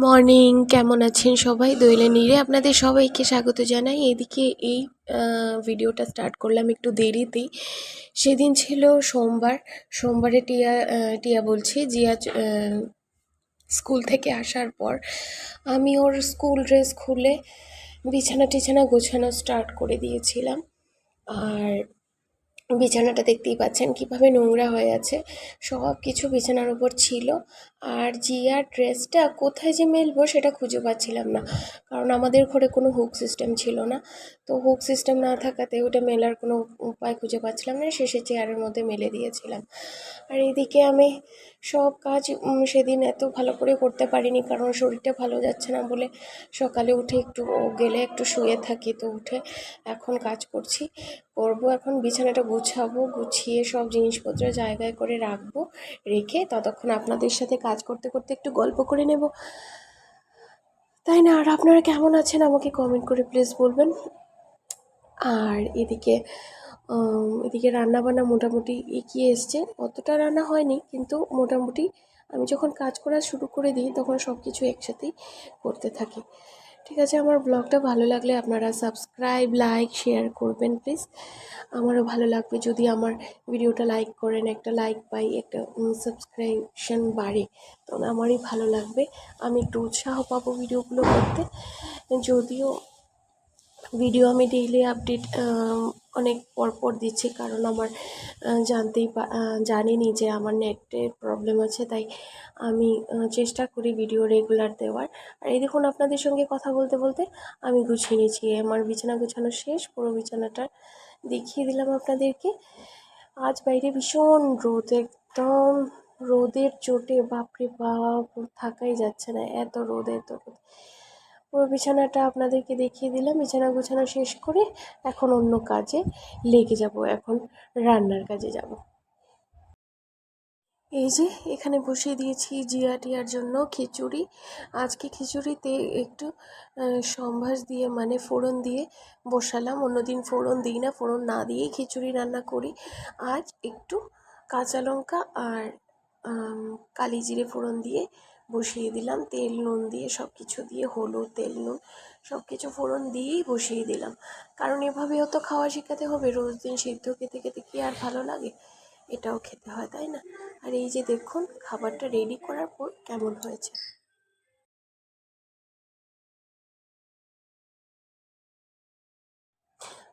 Morning, কেমন আছেন সবাই? দোয়েলে নীড়ে আপনাদের সবাইকে স্বাগত জানাই। এদিকে এই ভিডিওটা স্টার্ট করলাম একটু দেরিতেই। সেদিন ছিল সোমবার। সোমবারে টিয়া বলছি জিয়া স্কুল থেকে আসার পর আমি ওর স্কুল ড্রেস খুলে বিছানা টিছানা গোছানো স্টার্ট করে দিয়েছিলাম। আর বিছানাটা দেখতেই পাচ্ছেন কিভাবে নোংরা হয়ে আছে, সব কিছু বিছানার উপর ছিল। আর জিয়ার ড্রেসটা কোথায় যে মেলবো সেটা খুঁজে পাচ্ছিলাম না, কারণ আমাদের ঘরে কোনো হুক সিস্টেম ছিল না। তো হুক সিস্টেম না থাকাতে ওটা মেলার কোনো উপায় খুঁজে পাচ্ছিলাম না, শেষে চেয়ারের মধ্যে মেলে দিয়েছিলাম। আর এদিকে আমি সব কাজ সেদিন এত ভালো করে করতে পারিনি, কারণ শরীরটা ভালো যাচ্ছে না বলে সকালে উঠে একটু গেলে একটু শুয়ে থাকি, তো উঠে এখন কাজ করবো। এখন বিছানাটা গুছাবো, গুছিয়ে সব জিনিসপত্র জায়গায় করে রাখবো, রেখে ততক্ষণ আপনাদের সাথে কাজ করতে করতে একটু গল্প করে নেব, তাই না? আর আপনারা কেমন আছেন আমাকে কমেন্ট করে প্লিজ বলবেন। আর এদিকে রান্নাবান্না মোটামুটি এগিয়ে এসছে, অতটা রান্না হয়নি কিন্তু মোটামুটি আমি যখন কাজ করা শুরু করে দিই তখন সব কিছু একসাথেই করতে থাকি। ঠিক আছে, আমার ব্লগটা ভালো লাগলে আপনারা সাবস্ক্রাইব, লাইক, শেয়ার করবেন প্লিজ। আমারও ভালো লাগবে যদি আমার ভিডিওটা লাইক করেন, একটা লাইক পাই, একটা সাবস্ক্রিপশন বাড়ে, তখন আমারই ভালো লাগবে, আমি একটু উৎসাহ পাবো ভিডিওগুলো করতে। যদিও ভিডিও আমি ডেইলি আপডেট অনেক পরপর দিচ্ছি, কারণ আমার জানিনি যে আমার নেটের প্রবলেম আছে, তাই আমি চেষ্টা করি ভিডিও রেগুলার দেওয়ার। আর এই দেখুন আপনাদের সঙ্গে কথা বলতে বলতে আমি গুছিয়ে নিয়েছি, আমার বিছানা গোছানো শেষ, পুরো বিছানাটা দেখিয়ে দিলাম আপনাদেরকে। আজ বাইরে ভীষণ রোদ, একদম রোদের চোটে বাপরে বাপ থাকাই যাচ্ছে না, এত রোদ এত রোদ। পুরো বিছানাটা আপনাদেরকে দেখিয়ে দিলাম, বিছানা গোছানো শেষ করে এখন অন্য কাজে লেগে যাব, এখন রান্নার কাজে যাব। এই যে এখানে বসিয়ে দিয়েছি জিয়া টিয়ার জন্য খিচুড়ি। আজকে খিচুড়িতে একটু সম্ভাস দিয়ে মানে ফোড়ন দিয়ে বসালাম, অন্যদিন ফোড়ন দিই না, ফোড়ন না দিয়েই খিচুড়ি রান্না করি। আজ একটু কাঁচা লঙ্কা আর কালি জিরে ফোড়ন দিয়ে বসিয়ে দিলাম, তেল নুন দিয়ে সব কিছু দিয়ে, হলুদ তেল নুন সব কিছু ফোড়ন দিয়েই বসিয়ে দিলাম, কারণ এভাবেও তো খাওয়া শেখাতে হবে, রোজ দিন সিদ্ধ খেতে খেতে কি আর ভালো লাগে, এটাও খেতে হয়, তাই না? আর এই যে দেখুন খাবারটা রেডি করার পর কেমন হয়েছে।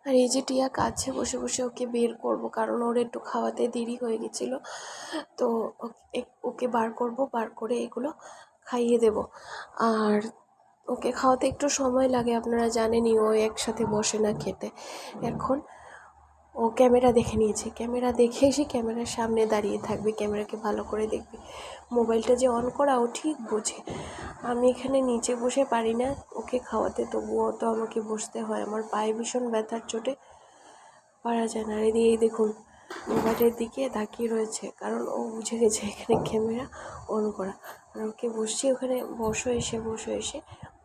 আর এই যে টিয়া কাছে বসে বসে ওকে বের করব, কারণ ওর একটু খাওয়াতে দেরি হয়ে গেছিলো, তো ওকে বার করব, বার করে এগুলো খাইয়ে দেব। আর ওকে খাওয়াতে একটু সময় লাগে, আপনারা জানেনই, ও একসাথে বসে না খেতে। এখন ও ক্যামেরা দেখে নিয়েছে, ক্যামেরা দেখে এসে ক্যামেরার সামনে দাঁড়িয়ে থাকবে, ক্যামেরাকে ভালো করে দেখবে, মোবাইলটা যে অন করা ও ঠিক বোঝে। আমি এখানে নিচে বসে পারি না ওকে খাওয়াতে, তবুও তো আমাকে বসতে হয়, আমার পায়ে ভীষণ ব্যথার চোটে পারা যায় না। আর এই দেখুন মোবাইলের দিকে তাকিয়ে রয়েছে, কারণ ও বুঝে গেছে এখানে ক্যামেরা অন করা। আর ওকে বসছি ওখানে, বসো এসে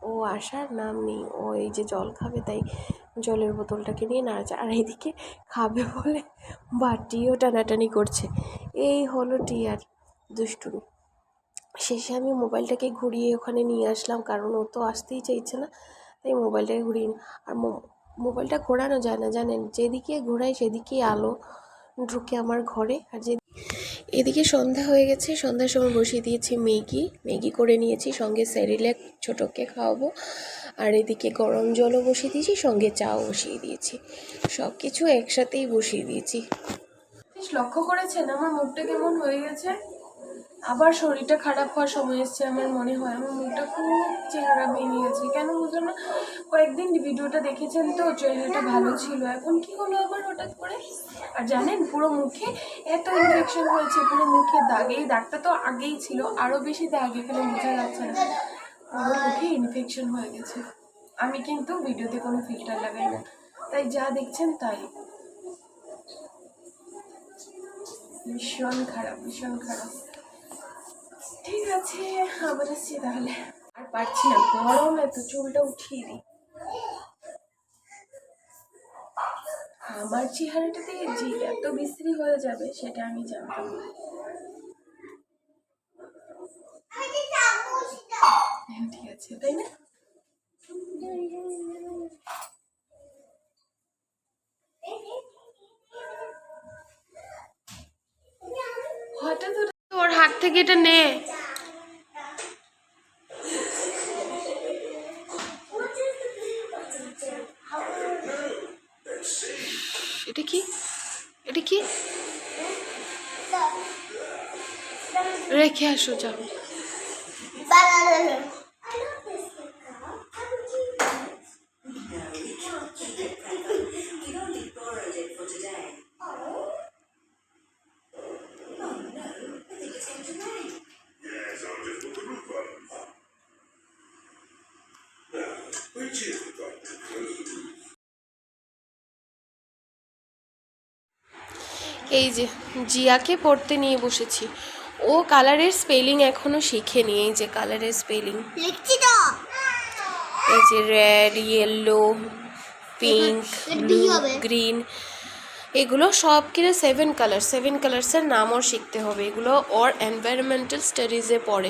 ও আসার নাম নেই, ও এই যে জল খাবে তাই জলের বোতলটাকে নিয়ে নাড়াচ্ছে, আর এইদিকে খাবে বলে বাটিও টানাটানি করছে। এই হলো টিয়ার দুষ্টুমি। শেষে আমি মোবাইলটাকে ঘুরিয়ে ওখানে নিয়ে আসলাম, কারণ ও তো আসতেই চাইছে না, তাই মোবাইলটাকে ঘুরিয়ে। আর মোবাইলটা ঘোরানো যায় না জানেন, যেদিকে ঘোরাই সেদিকেই আলো ঢুকে আমার ঘরে। আর এদিকে সন্ধ্যা হয়ে গেছে, সন্ধ্যার সময় বসিয়ে দিয়েছি ম্যাগি করে নিয়েছি, সঙ্গে সেরিল্যাক ছোটোকে খাওয়াবো। আর এদিকে গরম জলও বসিয়ে দিয়েছি, সঙ্গে চাও বসিয়ে দিয়েছি, সব কিছু একসাথেই বসিয়ে দিয়েছি। লক্ষ্য করেছেন আমার মুখটা কেমন হয়ে গেছে? আবার শরীরটা খারাপ হওয়ার সময় এসছে আমার মনে হয়, আমার মুখটা খুব চেহারা ভেঙে গেছে, কেন বুঝলাম না। কয়েকদিন ভিডিওটা দেখেছেন তো, চেহারাটা ভালো ছিল, এখন কি হলো আবার হঠাৎ করে? আর জানেন পুরো মুখে এত ইনফেকশন হয়েছে, পুরো মুখে দাগ, এই দাগটা তো আগেই ছিল, আরো বেশি দাগ, এখানে বোঝা যাচ্ছে না, পুরো মুখে ইনফেকশন হয়ে গেছে। আমি কিন্তু ভিডিওতে কোনো ফিল্টার লাগাই না, তাই যা দেখছেন তাই। ভীষণ খারাপ, ভীষণ খারাপ। ঠিক আছে, আবার আসছি তাহলে। আর পারছি না, গরম এত, চুলটা উঠিয়ে দিই। আমার চেহারাটাতে যে এত বিশ্রী হয়ে যাবে সেটা আমি জানতাম না। ঠিক আছে, তাই না? হঠাৎ ওর হাত থেকে এটা নে। এটা কি? এটা কি? রেখে আসো, যাও। এই যে জিয়াকে পড়তে নিয়ে বসেছি। ও কালারের স্পেলিং এখনো শিখেনি। এই যে কালারের স্পেলিং লিখছি তো। এই যে red, yellow, pink, blue, green, এগুলো সব কিনা 7 কালার্সের নামও শিখতে হবে। এগুলো ওর এনভায়রনমেন্টাল স্টাডিজে পড়ে।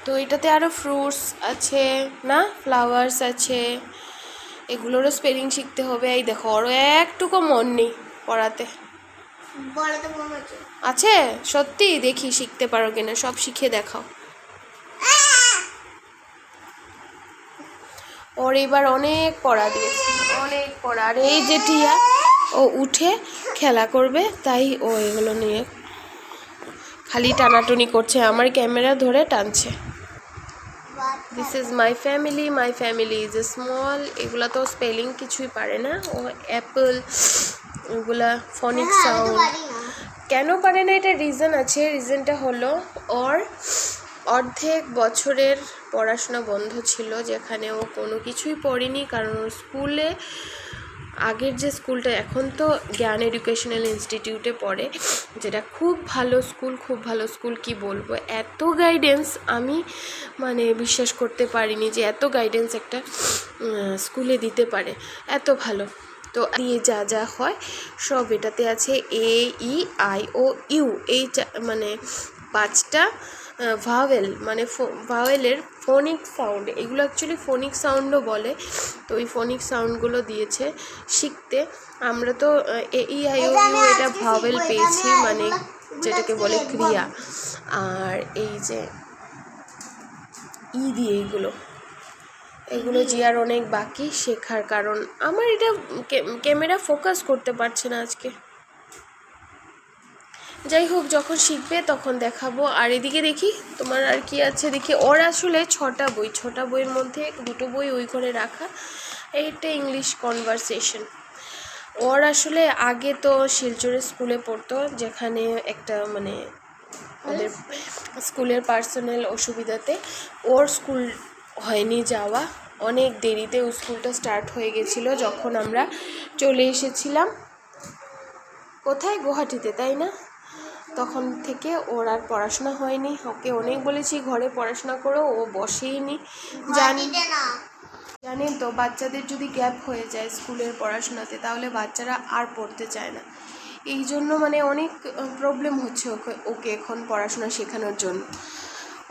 তো এটাতে আরও ফ্রুটস আছে না, ফ্লাওয়ার্স আছে, এগুলোরও স্পেলিং শিখতে হবে। এই দেখো, ওরও একটুকু মন নেই পড়াতে। আছে সত্যি, দেখি শিখতে পারো কিনা, সব শিখে দেখাও। ওর এবার অনেক পড়া দিয়েছে, অনেক পড়া। আর এই যে টিয়া, ও উঠে খেলা করবে, তাই ও এগুলো নিয়ে খালি টানাটুনি করছে, আমার ক্যামেরা ধরে টানছে। This is my family is a small. এগুলা তো স্পেলিং কিছুই পারে না। ও অ্যাপল, এগুলা ফনিক সাউন্ড। কেন পারে না, এটা রিজন আছে। রিজনটা হলো ওর অর্ধেক বছরের পড়াশোনা বন্ধ ছিল, যেখানে ও কোনো কিছুই পড়েনি। কারণ ওর স্কুলে, আগের যে স্কুলটা, এখন তো জ্ঞান এডুকেশনাল ইনস্টিটিউটে পড়ে, যেটা খুব ভালো স্কুল, কি বলবো, এত গাইডেন্স আমি মানে বিশ্বাস করতে পারিনি যে এত গাইডেন্স একটা স্কুলে দিতে পারে, এত ভালো। তো দিয়ে যা যা হয় সব এটাতে আছে। AEIOU, এই মানে 5টা ভাওয়েল, মানে ভাওয়েলের ফোনিক সাউন্ড। এগুলো অ্যাকচুয়ালি ফোনিক সাউন্ডও বলে। তো ওই ফোনিক সাউন্ডগুলো দিয়েছে শিখতে। আমরা তো AEIOU এটা ভাওয়েল পেয়েছি, মানে যেটাকে বলে ক্রিয়া। আর এই যে দিয়ে এগুলো জিয়ার অনেক বাকি শেখার। কারণ আমার এটা ক্যামেরা ফোকাস করতে পারছে না আজকে। যাই হোক, যখন শিখবে তখন দেখাবো। আর এদিকে দেখি তোমার আর কি আছে দেখি। ওর আসলে 6টা বইয়ের মধ্যে 2টো বই ওই ঘরে রাখা। এইটা ইংলিশ কনভারসেশন। ওর আসলে আগে তো শিলচরের স্কুলে পড়তো, যেখানে একটা মানে ওদের স্কুলের পার্সোনাল অসুবিধাতে ওর স্কুল হয়নি যাওয়া। অনেক দেরিতে ওই স্কুলটা স্টার্ট হয়ে গেছিলো যখন আমরা চলে এসেছিলাম। কোথায়? গুয়াহাটিতে, তাই না? তখন থেকে ওর আর পড়াশোনা হয়নি। ওকে অনেক বলেছি ঘরে পড়াশোনা করো, ও বসেই নি। জানেন তো, বাচ্চাদের যদি গ্যাপ হয়ে যায় স্কুলের পড়াশোনাতে, তাহলে বাচ্চারা আর পড়তে চায় না। এই জন্য মানে অনেক প্রবলেম হচ্ছে ওকে এখন পড়াশোনা শেখানোর জন্য,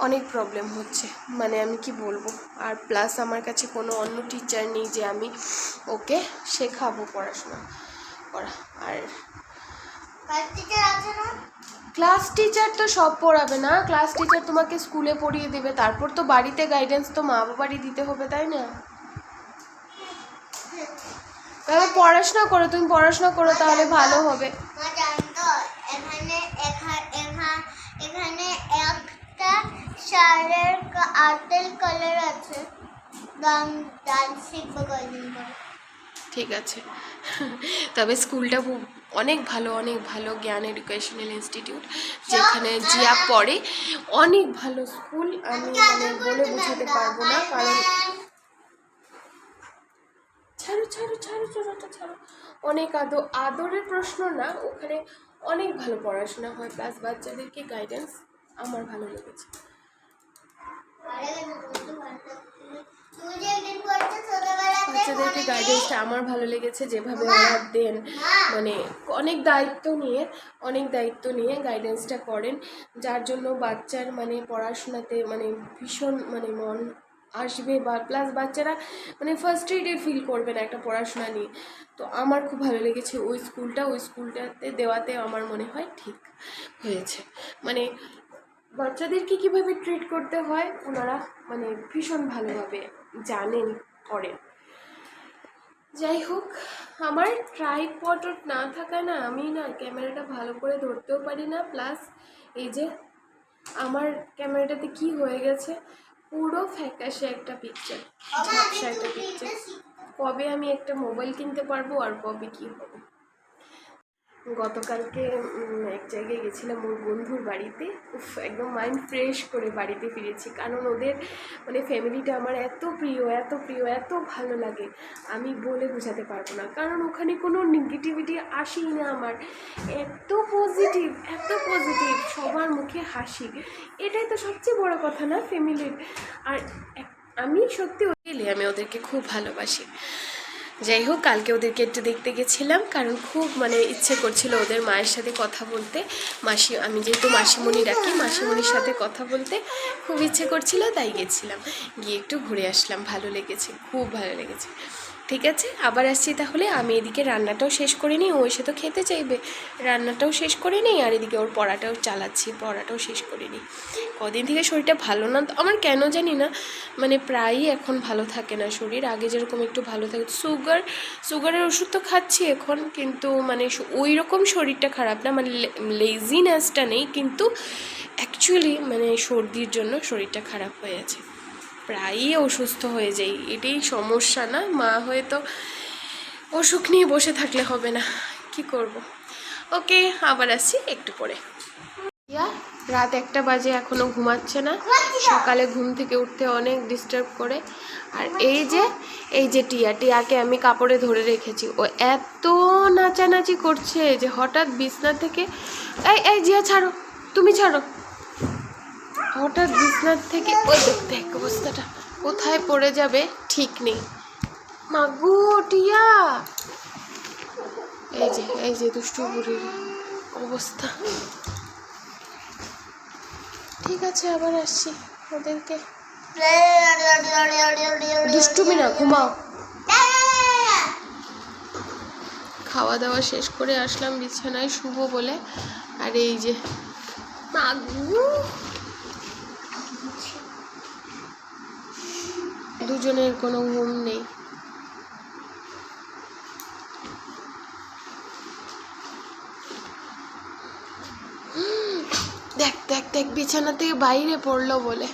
অনেক প্রবলেম হচ্ছে। মানে আমি কি বলবো। আর প্লাস আমার কাছে কোনো অন্য টিচার নেই যে আমি ওকে শেখাবো পড়াশোনা করা। আর ক্লাস টিচার তো সব পড়াবে না। ক্লাস টিচার তোমাকে স্কুলে পড়িয়ে দেবে, তারপর তো বাড়িতে গাইডেন্স তো মা বাবারই দিতে হবে, তাই না? তাহলে পড়াশোনা করো, তুমি পড়াশোনা করো, তাহলে ভালো হবে। এখানে একটা শাড়ির আর্টেল কালার আছে, ডান্স শিখবো কয়দিন পর। ঠিক আছে। তবে স্কুলটা অনেক ভালো জ্ঞান এডুকেশনাল ইনস্টিটিউট, যেখানে জিয়া পড়ে। অনেক ভালো স্কুল, আমি মানে বলে বোঝাতে পারবো না। কারণ ছাড়ো অনেক আদরের প্রশ্ন না, ওখানে অনেক ভালো পড়াশোনা হয়, প্লাস বাচ্চাদেরকে গাইডেন্স আমার ভালো লেগেছে। বাচ্চাদেরকে গাইডেন্সটা আমার ভালো লেগেছে, যেভাবে ওরা দেন, মানে অনেক দায়িত্ব নিয়ে গাইডেন্সটা করেন, যার জন্য বাচ্চার মানে পড়াশোনাতে মানে ভীষণ মানে মন আসবে, বা প্লাস বাচ্চারা মানে ফার্স্ট্রেটেড ফিল করবে না একটা পড়াশোনা নিয়ে। তো আমার খুব ভালো লেগেছে ওই স্কুলটাতে দেওয়াতে আমার মনে হয় ঠিক হয়েছে। মানে বাচ্চাদেরকে কীভাবে ট্রিট করতে হয় ওনারা মানে ভীষণ ভালোভাবে জানেন, করেন। যাই হোক, আমার ট্রাইপড না থাকায় না আমি না ক্যামেরাটা ভালো করে ধরতেও পারি না, প্লাস এই যে আমার ক্যামেরাটাতে কি হয়ে গেছে, পুরো ফ্যাকাশে একটা পিকচার, ঝাপসা একটা পিকচার। কবে আমি একটা মোবাইল কিনতে পারবো আর কবে কি হবে। গতকালকে এক জায়গায় গেছিলাম ওর বন্ধুর বাড়িতে, একদম মাইন্ড ফ্রেশ করে বাড়িতে ফিরেছি, কারণ ওদের মানে ফ্যামিলিটা আমার এত প্রিয়, এত ভালো লাগে, আমি বলে বোঝাতে পারবো না। কারণ ওখানে কোনো নেগেটিভিটি আসেই না, আমার এত পজিটিভ, সবার মুখে হাসি, এটাই তো সবচেয়ে বড় কথা না ফ্যামিলির। আর আমি সত্যি আমি ওদেরকে খুব ভালোবাসি। যাই হোক, কালকে ওদেরকে একটু দেখতে গেছিলাম, কারণ খুব মানে ইচ্ছে করছিল ওদের মায়ের সাথে কথা বলতে, আমি যেহেতু মাসিমণি ডাকি, মাসিমণির সাথে কথা বলতে খুব ইচ্ছে করছিল, তাই গেছিলাম, গিয়ে একটু ঘুরে আসলাম, ভালো লেগেছে, খুব ভালো লেগেছে। ঠিক আছে, আবার আসছি তাহলে। আমি এদিকে রান্নাটাও শেষ করে নিই, ও এসে তো খেতে চাইবে, রান্নাটাও শেষ করে নিই, আর এদিকে ওর পড়াটাও চালাচ্ছি, পড়াটাও শেষ করে নিই। কদিন থেকে শরীরটা ভালো না, তো আমার কেন জানি না মানে প্রায়ই এখন ভালো থাকে না শরীর, আগে যেরকম একটু ভালো থাকে। সুগারের ওষুধ তো খাচ্ছি এখন, কিন্তু মানে ওই রকম শরীরটা খারাপ না, মানে লেজিনেসটা নেই, কিন্তু অ্যাকচুয়ালি মানে সর্দির জন্য শরীরটা খারাপ হয়ে আছে, প্রায়ই অসুস্থ হয়ে যাই, এটাই সমস্যা না। মা হয়ে তো অসুখ নিয়ে বসে থাকলে হবে না, কি করব। ওকে, আবার আসছি একটু পরে। রাত 1টা বাজে, এখনও ঘুমাচ্ছে না, সকালে ঘুম থেকে উঠতে অনেক ডিস্টার্ব করে। আর এই যে টিয়াকে আমি কাপড়ে ধরে রেখেছি, ও এত নাচানাচি করছে যে হঠাৎ বিছনা থেকে এই জিয়া ছাড়ো, তুমি ছাড়ো, হঠাৎ বিছনার থেকে ওই দেখ অবস্থাটা, কোথায় পড়ে যাবে ঠিক নেই। মাগু টিয়া, এই যে দুষ্টু বুড়ির অবস্থা। ঠিক আছে, আবার আসছি, ওদেরকে দুষ্টুমি না, ঘুমাও। খাওয়া দাওয়া শেষ করে আসলাম বিছানায় শুভ বলে, আর এই যে মাগু দুজনের কোনো ঘুম নেই। দেখ বিছানা থেকে বাইরে পড়লো বলে।